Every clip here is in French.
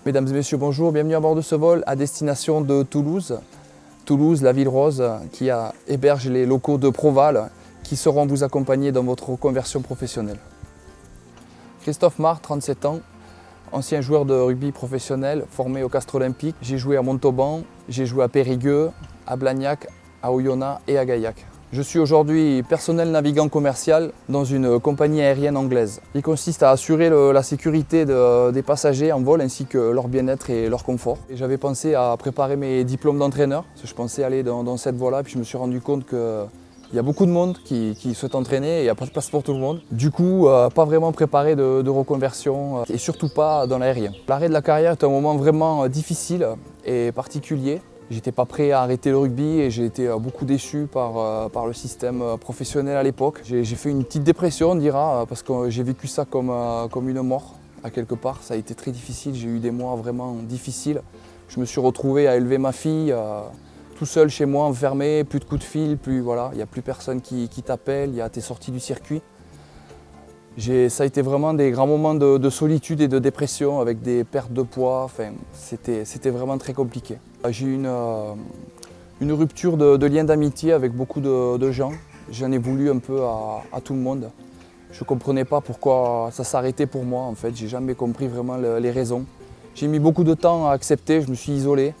Mesdames et messieurs, bonjour, bienvenue à bord de ce vol à destination de Toulouse. Toulouse, la ville rose, qui héberge les locaux de Proval, qui sauront vous accompagner dans votre reconversion professionnelle. Christophe Marc, 37 ans, ancien joueur de rugby professionnel, formé au Castres Olympique. J'ai joué à Montauban, j'ai joué à Périgueux, à Blagnac, à Oyonnax et à Gaillac. Je suis aujourd'hui personnel navigant commercial dans une compagnie aérienne anglaise. Il consiste à assurer la sécurité des passagers en vol ainsi que leur bien-être et leur confort. J'avais pensé à préparer mes diplômes d'entraîneur, parce que je pensais aller dans cette voie-là, puis je me suis rendu compte qu'il y a beaucoup de monde qui souhaite entraîner et il n'y a pas de place pour tout le monde. Du coup, pas vraiment préparé de reconversion et surtout pas dans l'aérien. L'arrêt de la carrière est un moment vraiment difficile et particulier. J'étais pas prêt à arrêter le rugby et j'ai été beaucoup déçu par le système professionnel à l'époque. J'ai fait une petite dépression, on dira, parce que j'ai vécu ça comme une mort à quelque part. Ça a été très difficile, j'ai eu des mois vraiment difficiles. Je me suis retrouvé à élever ma fille tout seul chez moi, enfermé, plus de coups de fil, il n'y a plus personne qui t'appelle, t'es sorti du circuit. Ça a été vraiment des grands moments de solitude et de dépression avec des pertes de poids, c'était vraiment très compliqué. J'ai eu une rupture de lien d'amitié avec beaucoup de gens. J'en ai voulu un peu à tout le monde. Je ne comprenais pas pourquoi ça s'arrêtait pour moi en fait, j'ai jamais compris vraiment les raisons. J'ai mis beaucoup de temps à accepter, je me suis isolé.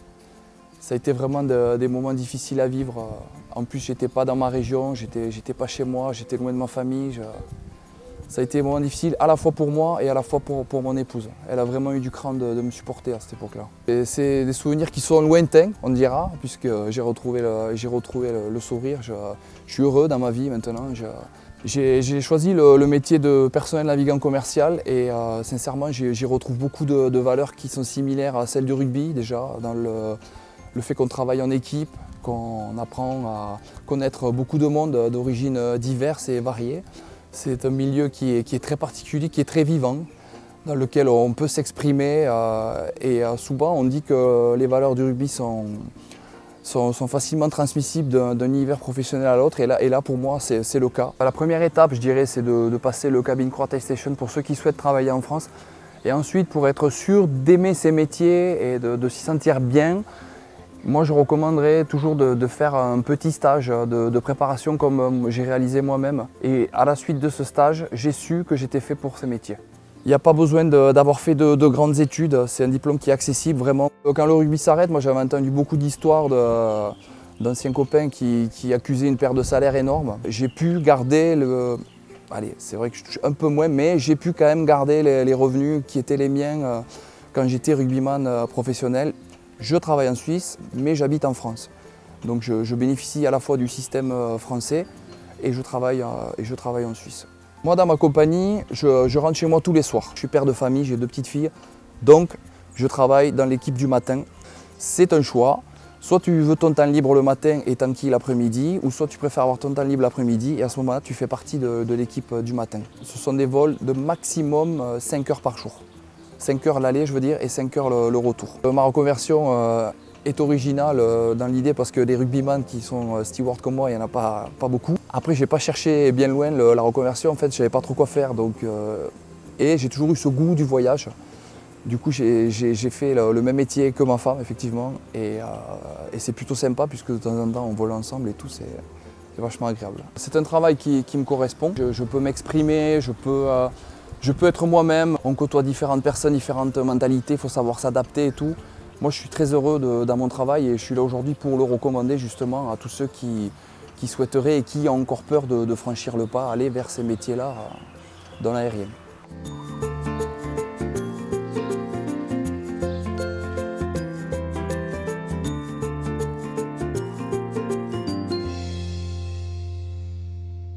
Ça a été vraiment des moments difficiles à vivre. En plus, j'étais pas dans ma région, j'étais pas chez moi, j'étais loin de ma famille. Ça a été un moment difficile à la fois pour moi et à la fois pour mon épouse. Elle a vraiment eu du cran de me supporter à cette époque-là. C'est des souvenirs qui sont lointains, on dira, puisque j'ai retrouvé le sourire. Je suis heureux dans ma vie maintenant. J'ai choisi le métier de personnel navigant commercial et sincèrement, j'y retrouve beaucoup de valeurs qui sont similaires à celles du rugby déjà, dans le fait qu'on travaille en équipe, qu'on apprend à connaître beaucoup de monde d'origines diverses et variées. C'est un milieu qui est très particulier, qui est très vivant, dans lequel on peut s'exprimer et souvent on dit que les valeurs du rugby sont facilement transmissibles d'un univers professionnel à l'autre et là pour moi c'est le cas. La première étape je dirais c'est de passer le cabin crew attestation pour ceux qui souhaitent travailler en France et ensuite pour être sûr d'aimer ces métiers et de s'y sentir bien. Moi, je recommanderais toujours de faire un petit stage de préparation comme j'ai réalisé moi-même. Et à la suite de ce stage, j'ai su que j'étais fait pour ce métier. Il n'y a pas besoin d'avoir fait de grandes études, c'est un diplôme qui est accessible vraiment. Quand le rugby s'arrête, moi j'avais entendu beaucoup d'histoires d'anciens copains qui accusaient une perte de salaire énorme. J'ai pu garder allez, c'est vrai que je touche un peu moins, mais j'ai pu quand même garder les revenus qui étaient les miens quand j'étais rugbyman professionnel. Je travaille en Suisse, mais j'habite en France. Donc je bénéficie à la fois du système français et je travaille en Suisse. Moi, dans ma compagnie, je rentre chez moi tous les soirs. Je suis père de famille, j'ai 2 petites filles, donc je travaille dans l'équipe du matin. C'est un choix. Soit tu veux ton temps libre le matin et tranquille l'après-midi, ou soit tu préfères avoir ton temps libre l'après-midi et à ce moment-là, tu fais partie de l'équipe du matin. Ce sont des vols de maximum 5 heures par jour. 5 heures l'aller, je veux dire, et 5 heures le retour. Ma reconversion est originale dans l'idée parce que les rugbyman qui sont stewards comme moi, il n'y en a pas beaucoup. Après, je n'ai pas cherché bien loin la reconversion, en fait, je ne savais pas trop quoi faire. Et j'ai toujours eu ce goût du voyage. Du coup, j'ai fait le même métier que ma femme, effectivement. Et c'est plutôt sympa puisque de temps en temps, on vole ensemble et tout, c'est vachement agréable. C'est un travail qui me correspond. Je peux m'exprimer, je peux être moi-même, on côtoie différentes personnes, différentes mentalités, il faut savoir s'adapter et tout. Moi je suis très heureux dans mon travail et je suis là aujourd'hui pour le recommander justement à tous ceux qui souhaiteraient et qui ont encore peur de franchir le pas, aller vers ces métiers-là dans l'aérien.